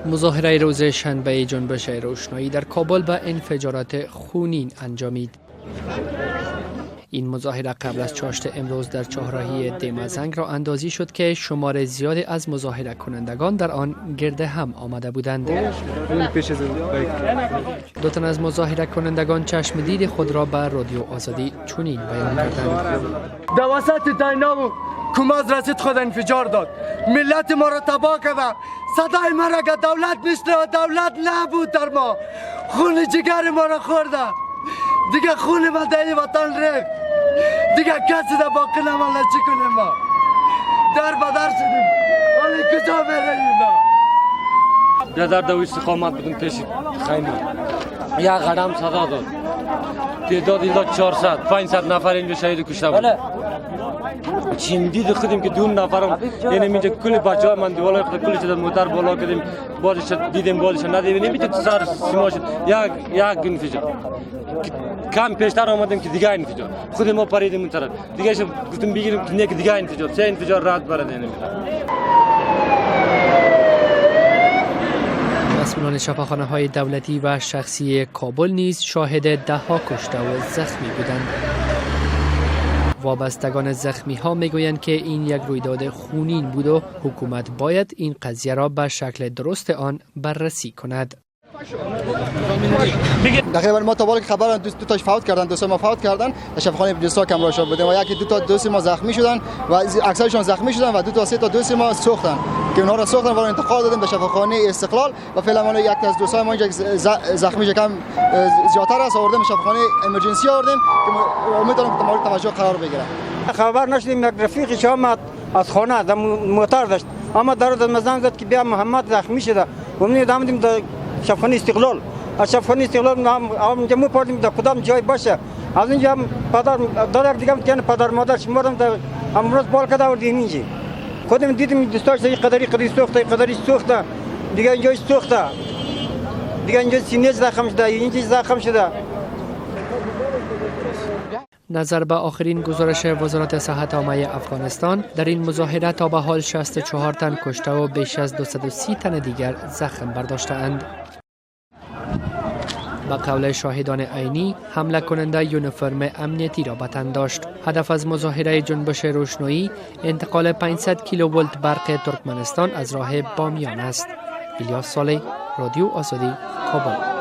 مظاهره روز شنبه جنبش روشنایی در کابل به انفجارات خونین انجامید. این مظاهره قبل از چاشت امروز در چهارراهی دمزنگ را اندازی شد که شمار زیادی از مظاهره کنندگان در آن گرد هم آمده بودند. دو تن از مظاهره کنندگان چشم دید خود را به رادیو آزادی چنین بیان کردند: در وسط دینامو کماز رسید خود انفجار داد، ملت ما را تباه کرد. صدای ما را که دولت میشنوه، دولت نبود در ما، خون جگر ما را خورده، دیگه خون ما در این وطن ریخت، دیگه کسی در باقی نمانده. چی کنیم ما؟ در بدر شدیم، حالی کجا بریم ما؟ برادر در استقامت بودیم پیش خیمه، یک قدم صدا داد، تعداد الا 400 500 نفر اینجا شهید کشته بود. چین دید خودیم که دون نفرم یعنی اینجا کل بچه‌ها من دیوالا خود کلش در موتر بالا کردیم، بازش دیدیم بازش ندیدیم، نمی‌تونی سر سیماش یک انفجار کم پیشتر آمدیم که دیگه انفجار خود ما پریدیم اون طرف دیگه گفتیم بگیریم که نه که دیگه انفجار سه انفجار رد برده نمی‌تونه. مسئولان شفاخانه‌های دولتی و شخصی کابل نیز شاهد ده‌ها کشته و زخمی بودند. وابستگان زخمی ها میگویند که این یک رویداد خونین بود و حکومت باید این قضیه را به شکل درست آن بررسی کند. تقریبا ما تا بالا که خبر دو تاش فوت کردن، دو ما فوت کردن، شفاخانه بجسا کمراشا بودیم و یکی دوست ما زخمی شدن و اکثرشون زخمی شدن و سه تا دوست ما سوختن که اونها را سوختن و انتقال دادیم به شفاخانه استقلال و فعلا ما یک از دوستای ما اینجا زخمی کم زیادتر است، آوردیم شفاخانه امرجنسی آوردیم که امیدوارم که مورد توجه قرار بگیره. خبر نشدیم یک رفیقش آمد از خانه در موتر داشت، اما در زنگ زد که بیا محمد زخمی شده و ما آمدیم در شفاخانه استقلال. از شفاخانه استقلال اونجا مو پردیم در کدام جای باشه، از اینجا پدر در یک دیگه که پدر مادر شمردم در امروز بال کرده آوردیم اینجا. خودم دیدیم دوستاش این قدری سوخته، قدری سوخته، دیگه اینجا سوخته، دیگه اینجا سینه زخم شده، اینجا زخم شده. نظر به آخرین گزارش وزارت صحت عامه افغانستان، در این مظاهره تا به حال 64 تن کشته و بیش از 230 تن دیگر زخم برداشته‌اند. با قول شاهدان عینی، حمله کننده یونیفرم امنیتی را به تن داشت. هدف از مظاهره جنبش روشنایی انتقال 500 کیلوولت برق ترکمنستان از راه بامیان است. الیاس صالح، رادیو آزادی، کابل.